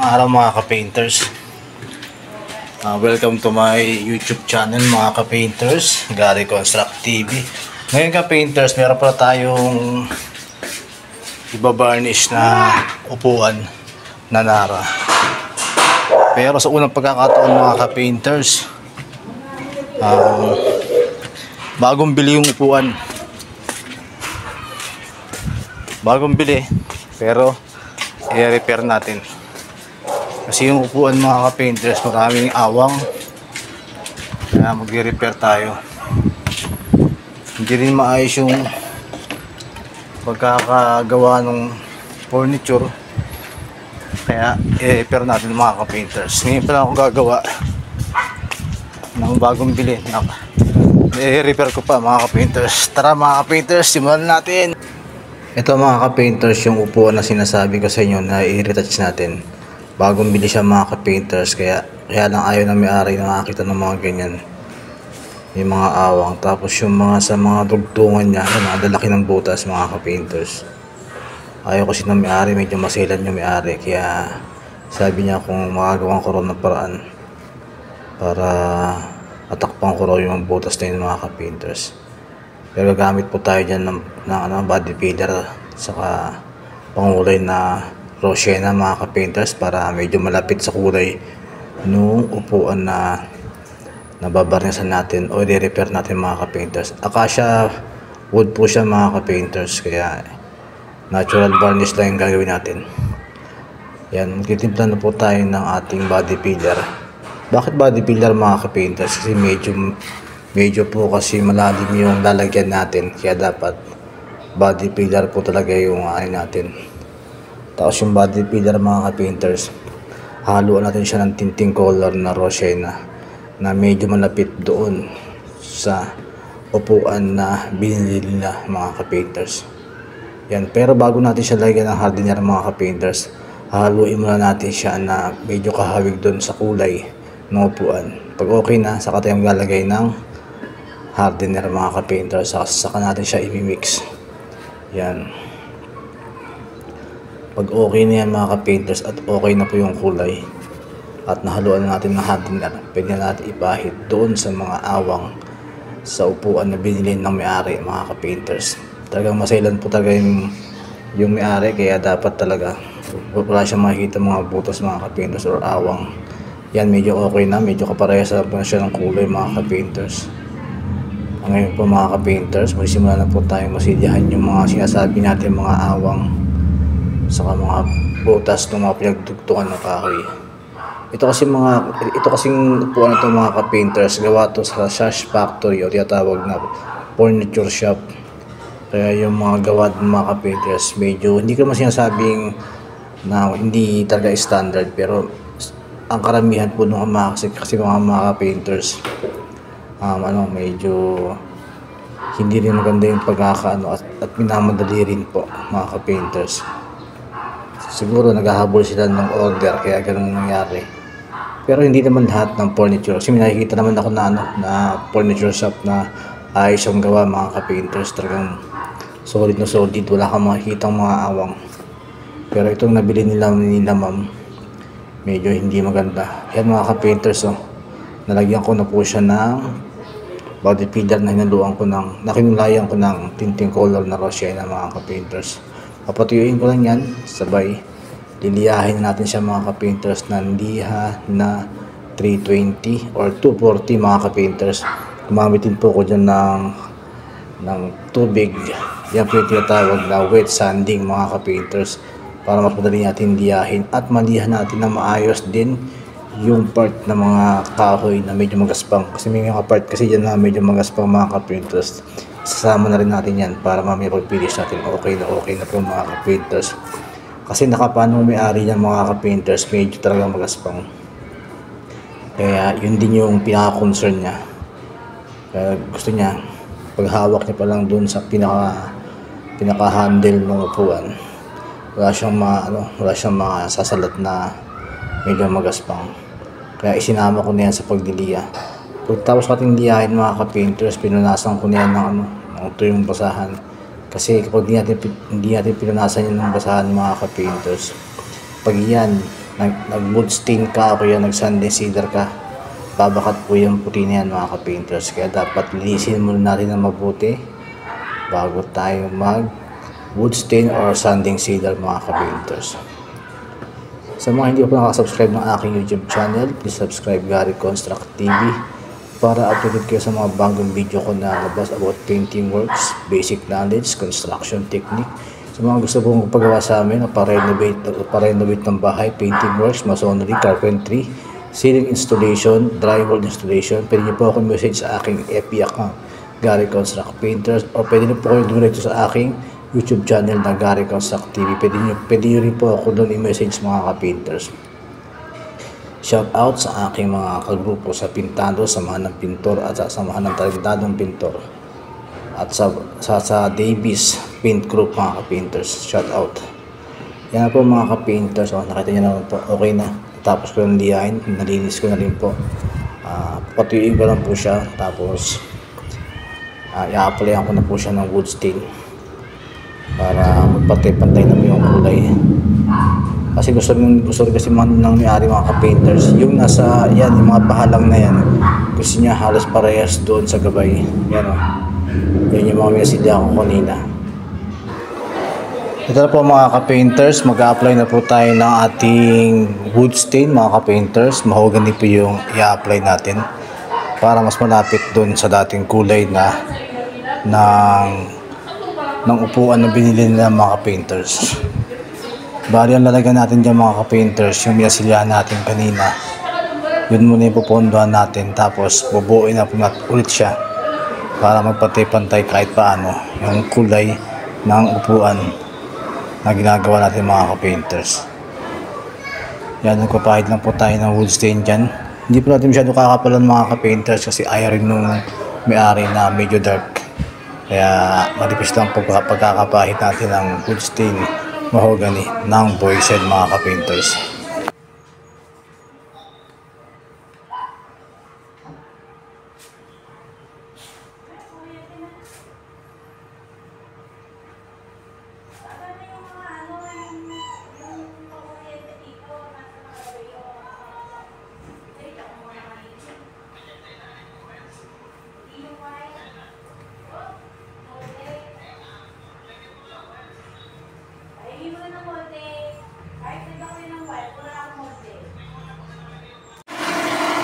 Magandang araw mga ka-painters. Welcome to my YouTube channel mga ka-painters, Gary Construct TV. Ngayon ka-painters, meron pala tayong ibabarnish na upuan na Nara. Pero sa unang pagkakataon mga ka-painters, bagong bili yung upuan. Bagong bili, pero i-repair natin. Kasi yung upuan mga ka-painters, maraming awang. Kaya mag-repair tayo. Hindi rin maayos yung pagkakagawa ng furniture. Kaya i-repair natin mga ka-painters. Ngayon pala ako gagawa ng bagong bili. I-repair ko pa mga ka-painters. Tara mga ka-painters, simulan natin. Ito mga ka-painters, yung upuan na sinasabi ko sa inyo na i-retouch natin. Bagong bili siya mga ka-painters, kaya lang ayaw na may-ari na makakita ng mga ganyan. May mga awang. Tapos yung mga sa mga dugtungan niya, ang lalaki ng butas mga ka-painters. Ayaw kasi ng may-ari, medyo masilan yung may-ari. Kaya sabi niya kung makagawa ko rin ng paraan para atakpan ko rin yung butas na yun mga ka-painters. Pero gamit po tayo dyan ng body filler saka pangulay na Rosena mga ka-painters para medyo malapit sa kulay nung upuan na nababarnisan natin o i-repair natin mga ka-painters. Acacia wood po siya mga ka-painters, kaya natural varnish lang yung gagawin natin. Yan, magtitimpla na po tayo ng ating body filler. Bakit body filler mga ka-painters? Kasi medyo po kasi malalim yung lalagyan natin, kaya dapat body filler po talaga yung natin. Tapos yung body filler mga ka-painters, haluan natin siya ng tinting color na Rosena na medyo malapit doon sa upuan na binili nila mga ka-painters. Yan, pero bago natin siya lagyan ng hardener mga ka-painters, haluin muna natin siya na medyo kahawig doon sa kulay ng upuan. Pag okay na, saka tayo maglalagay ng hardener mga ka-painters, saka natin siya i-mix. Yan. Pag okay na yan mga ka-painters at okay na po yung kulay at nahaluan natin ng hardener, pwede na natin ipahid doon sa mga awang sa upuan na binili ng may-ari mga ka-painters. Talagang masailan po talaga yung may-ari, kaya dapat talaga wala siyang makikita mga butas mga ka-painters or awang. Yan, medyo okay na, medyo kaparehas na siya ng kulay mga ka-painters. Ngayon po mga ka-painters, magsimula na po tayo masilyahan yung mga sinasabi natin mga awang saka mga butas ng mga pinagdugtungan ng kahoy. Ito kasing upuan na ito mga ka-painters, gawa to sa Sash Factory o tinatawag na furniture shop. Kaya yung mga gawa ng mga ka-painters, medyo hindi ko naman sinasabing na hindi talaga standard, pero ang karamihan po ng mga kasi mga ka-painters medyo hindi rin maganda yung pagkakaano at minamadali rin po mga ka-painters. Siguro naghahabol sila ng order, kaya ganun nangyari. Pero hindi naman lahat ng furniture. Kasi may nakikita naman ako na furniture shop na ayos ang gawa mga ka-painters. Talagang solid na solid. Wala kang makikita mga awang. Pero itong nabili nila ma'am, medyo hindi maganda. Yan mga ka-painters, nalagyan ko na po siya ng body filler na nakinulayan ko ng tinting color na Rosena mga ka-painters. Papatuyuin ko lang yan, sabay liliyahin natin siya mga ka-painters ng liha na 320 or 240 mga ka-painters. Gumamitin po ko dyan ng tubig. Yan po yung tinatawag na wet sanding mga ka-painters para mas madali natin liyahin at malihan natin na maayos din yung part ng mga kahoy na medyo magaspang. Kasi may mga part kasi dyan na medyo magaspang mga ka-painters. Sasama na rin natin yan para mamaya pag-finish natin okay na po mga ka-painters. Kasi nakapano may-ari niyan mga ka-painters, medyo talagang magaspang. Kaya yun din yung pinaka-concern niya. Kaya gusto niya, paghawak niya pa lang dun sa pinaka-handle ng upuan, wala siyang mga sasalat na medyo magaspang. Kaya isinama ko na yan sa pagdiliya. Pagtapos natin liyahin mga ka-painters, pinunasan ko na yan ng tuyong basahan. Kasi kapag hindi natin pinunasan yan ng basahan mga ka-painters, pag yan nag-wood stain ka o kaya nag-sanding sealer ka, babakat po yung puti na yan mga ka-painters. Kaya dapat linisin muna natin na mabuti bago tayo mag wood stain or sanding sealer mga ka-painters. Sa mga hindi pa nakasubscribe ng aking YouTube channel, please subscribe Gary Construct TV para updated kayo sa mga bagong video ko na labas about painting works, basic knowledge, construction technique. Sa mga gusto pong pagawa sa amin, pa-renovate ng bahay, painting works, masonry, carpentry, ceiling installation, drywall installation, pwede niyo po ako message sa aking FB account, Gary Construct Painters, o pwede niyo po kayo dumire sa aking YouTube channel na Gary Construct TV. Pwede nyo rin po ako doon i-message mga ka-painters. Shout out sa aking mga kagrupo sa Pintado, samahan ng pintor at sa samahan ng talentadong pintor. At sa Davis Paint Group mga ka-painters. Shout out. Yan po mga ka-painters. Nakita nyo naman po. Okay na. Tapos ko ng liyahin. Nalinis ko na rin po. Patuyuin ko lang po siya. Tapos i-applyan ko na po siya ng wood stain para magpantay-pantay na po yung kulay. Kasi gusto rin kasi ng may-ari mga ka-painters yung nasa yan, yung mga pahalang na yan, gusto niya halos parehas doon sa gabay. Yan o, yan yung mga minasilya ko kanina. Ito na po mga ka-painters, mag-a-apply na po tayo ng ating wood stain mga ka-painters. Mahogany po yung i-apply natin para mas malapit doon sa dating kulay na ng upuan na binili nila mga painters. Bali ang lalagyan natin dyan mga ka-painters, yung minasilyahan natin kanina, yun muna yung pupondohan natin, tapos bubuuin na ulit siya para magpantay-pantay kahit paano yung kulay ng upuan na ginagawa natin mga ka-painters. Yan, nagpapahid lang po tayo ng wood stain dyan. Hindi po natin masyado kakapalan mga ka-painters kasi ayaw rin nung may-ari na medyo dark. Kaya matipis lang pagkakapahit natin ng wood stain mahogany ng Boysen mga ka-painters.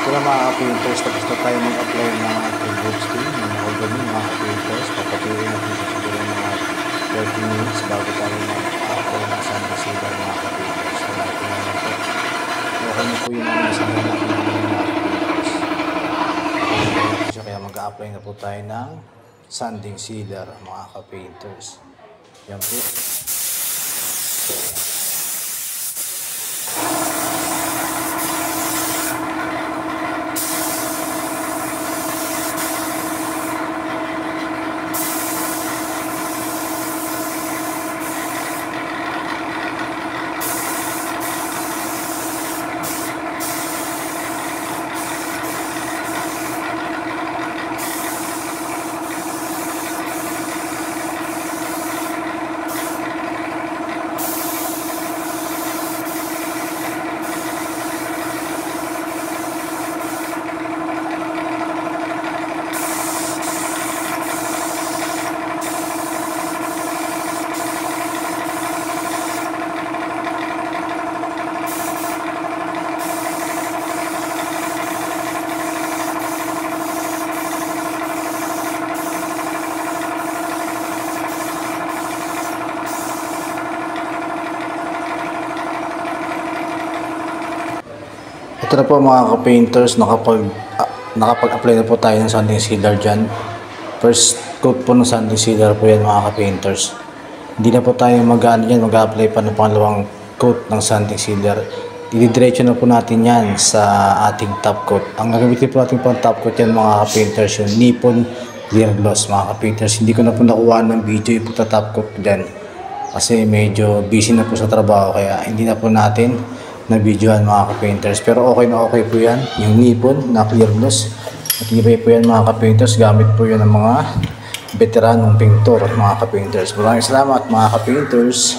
Ito na mga ka-painters, tapos na tayo mag-apply ng ating wood stain ng mahogany mga ka-painters. Papatuloy natin sa siguro mga 30 minutes bago tayo mag-apply ng sanding sealer mga ka-painters. Kaya ito na lang po. Okay na po yung mga nasabi natin ng mga ka-painters. Kaya mag-apply na po tayo ng sanding sealer mga ka-painters. Yan po. Ito na po mga ka-painters, nakapag-apply na po tayo ng sanding sealer dyan. First coat po ng sanding sealer po yan mga ka-painters. Hindi na po tayo mag-apply pa ng pangalawang coat ng sanding sealer. Ididiretso na po natin yan sa ating top coat. Ang gagamitin po natin pang top coat yan mga ka-painters, yung Nippon Clear Gloss mga ka-painters. Hindi ko na po nakuha ng video yung top coat dyan kasi medyo busy na po sa trabaho, kaya hindi na po natin na videoan mga ka-painters. Pero okay na okay po yan, yung Nippon na Clear Gloss. Matibay po yan mga ka-painters, gamit po yan ng mga veteranong pintor mga ka-painters. Maraming salamat mga ka-painters.